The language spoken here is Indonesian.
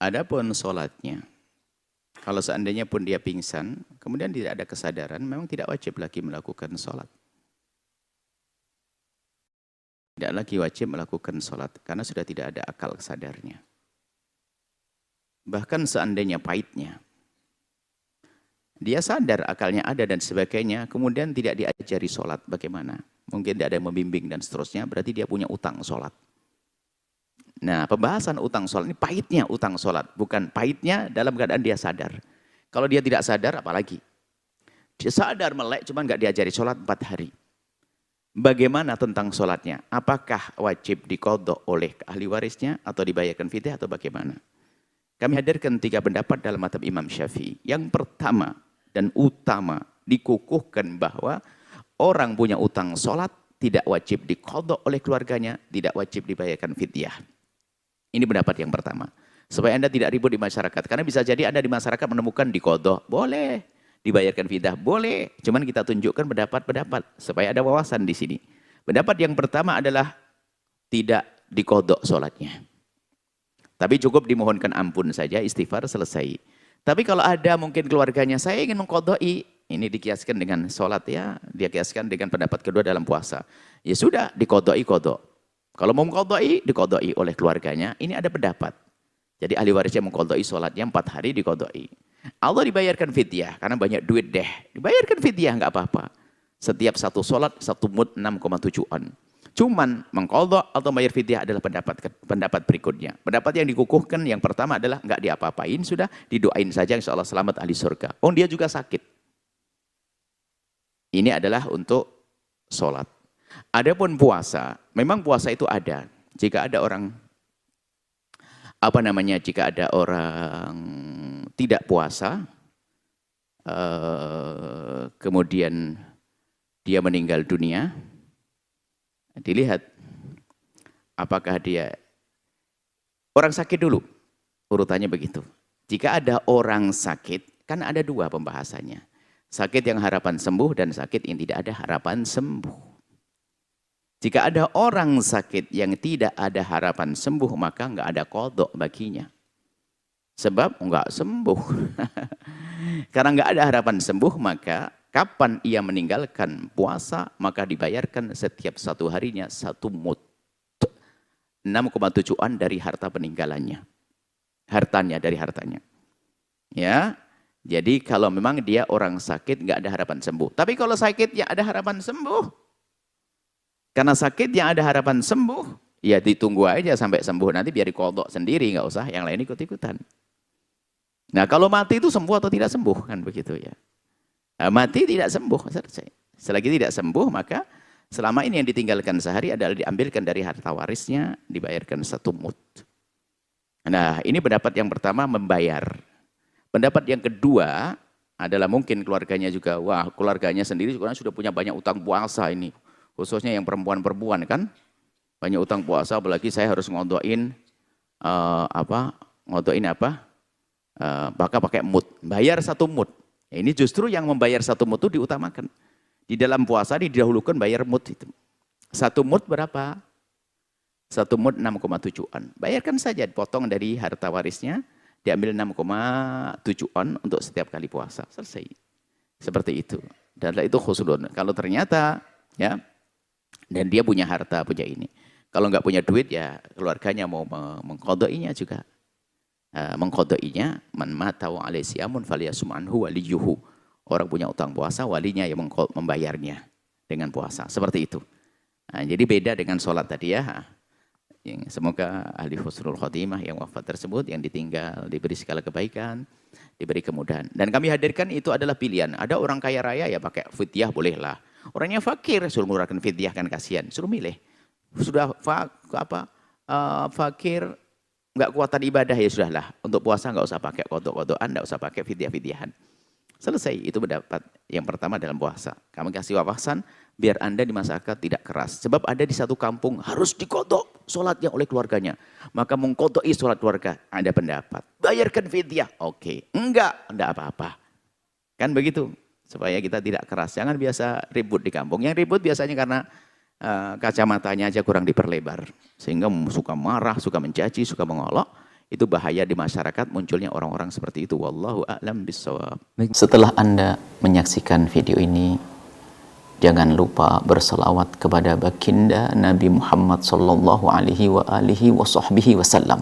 Adapun sholatnya, kalau seandainya pun dia pingsan, kemudian tidak ada kesadaran, memang tidak wajib lagi melakukan sholat. Tidak lagi wajib melakukan sholat, karena sudah tidak ada akal sadarnya. Bahkan seandainya pahitnya, dia sadar akalnya ada dan sebagainya, kemudian tidak diajari sholat, bagaimana? Mungkin tidak ada yang membimbing dan seterusnya, berarti dia punya utang sholat. Nah, pembahasan utang sholat ini pahitnya utang sholat, bukan pahitnya dalam keadaan dia sadar. Kalau dia tidak sadar, apalagi? Dia sadar melek, cuma nggak diajari sholat 4 hari. Bagaimana tentang sholatnya? Apakah wajib diqadha oleh ahli warisnya, atau dibayarkan fidyah, atau bagaimana? Kami hadirkan 3 pendapat dalam mazhab Imam Syafi'i. Yang pertama dan utama, dikukuhkan bahwa orang punya utang sholat, tidak wajib diqadha oleh keluarganya, tidak wajib dibayarkan fidyah. Ini pendapat yang pertama. Supaya Anda tidak ribut di masyarakat. Karena bisa jadi Anda di masyarakat menemukan diqadha, boleh. Dibayarkan fidyah, boleh. Cuman kita tunjukkan pendapat-pendapat. Supaya ada wawasan di sini. Pendapat yang pertama adalah tidak diqadha sholatnya. Tapi cukup dimohonkan ampun saja, istighfar, selesai. Tapi kalau ada mungkin keluarganya, saya ingin mengqadha'i. Ini dikiaskan dengan sholat ya. Dia kiaskan dengan pendapat kedua dalam puasa. Ya sudah, diqadha'i qadha. Kalau mau mengqadha'i, diqadha'i oleh keluarganya. Ini ada pendapat. Jadi ahli warisnya mengqadha'i sholatnya 4 hari diqadha'i. Allah dibayarkan fidyah, karena banyak duit deh. Dibayarkan fidyah, nggak apa-apa. Setiap satu sholat, 1 mud 6,7 on. Cuman mengqadha atau bayar fidyah adalah pendapat berikutnya. Pendapat yang dikukuhkan yang pertama adalah nggak diapa-apain, sudah didoain saja insya Allah selamat ahli surga. Oh dia juga sakit. Ini adalah untuk sholat. Adapun puasa, memang puasa itu ada. Jika ada orang, jika ada orang tidak puasa, kemudian dia meninggal dunia, dilihat apakah dia, orang sakit dulu, urutannya begitu. Jika ada orang sakit, kan ada 2 pembahasannya. Sakit yang harapan sembuh dan sakit yang tidak ada harapan sembuh. Jika ada orang sakit yang tidak ada harapan sembuh, maka nggak ada qadha baginya. Sebab nggak sembuh. Karena nggak ada harapan sembuh, maka kapan ia meninggalkan puasa, maka dibayarkan setiap 1 harinya 1 mud. 6,7 on dari harta peninggalannya. Dari hartanya. Ya, jadi kalau memang dia orang sakit nggak ada harapan sembuh. Tapi kalau sakitnya ada harapan sembuh, karena sakit yang ada harapan sembuh, ya ditunggu aja sampai sembuh. Nanti biar diqadha sendiri, nggak usah yang lain ikut-ikutan. Nah kalau mati itu sembuh atau tidak sembuh, kan begitu ya. Nah, mati tidak sembuh, selesai. Selagi tidak sembuh, maka selama ini yang ditinggalkan sehari adalah diambilkan dari harta warisnya, dibayarkan 1 mud. Nah ini pendapat yang pertama, membayar. Pendapat yang kedua adalah mungkin keluarganya juga, wah keluarganya sendiri juga sudah punya banyak utang puasa ini. Khususnya yang perempuan-perempuan kan, banyak utang puasa, apalagi saya harus ngodoin maka pakai mud, bayar 1 mud. Ini justru yang membayar 1 mud itu diutamakan. Di dalam puasa didahulukan bayar mud itu. 1 mud berapa? 1 mud 6,7 on. Bayarkan saja, potong dari harta warisnya, diambil 6,7 on untuk setiap kali puasa. Selesai. Seperti itu. Dan itu khusulun. Kalau ternyata ya, dan dia punya harta, punya ini. Kalau nggak punya duit ya keluarganya mau mengqadha'inya juga. Mengqadha'inya, man mata wa alaihi siyamun falyasum anhu waliyuhu. Orang punya utang puasa, walinya yang membayarnya dengan puasa. Seperti itu. Nah, jadi beda dengan sholat tadi ya. Semoga ahli husnul khotimah yang wafat tersebut, yang ditinggal, diberi segala kebaikan, diberi kemudahan. Dan kami hadirkan itu adalah pilihan. Ada orang kaya raya ya pakai fidyah bolehlah. Orangnya fakir, suruh mengeluarkan fidyah kan kasihan, suruh milih. Sudah fakir, nggak kuatan ibadah ya sudahlah. Untuk puasa nggak usah pakai qadha-qadhaan, nggak usah pakai fidyah-fidyahan. Selesai, itu pendapat yang pertama dalam puasa. Kami kasih wawasan biar Anda di masyarakat tidak keras. Sebab ada di satu kampung harus diqadha sholatnya oleh keluarganya. Maka mengqadha'i sholat keluarga, ada pendapat. Bayarkan fidyah, oke. Enggak apa-apa. Kan begitu. Supaya kita tidak keras. Jangan biasa ribut di kampung. Yang ribut biasanya karena kacamatanya aja kurang diperlebar. Sehingga suka marah, suka mencaci, suka mengolok. Itu bahaya di masyarakat munculnya orang-orang seperti itu. Wallahu a'lam bishawab. Setelah Anda menyaksikan video ini, jangan lupa berselawat kepada baginda Nabi Muhammad sallallahu alaihi wa alihi wa sahbihi wasallam.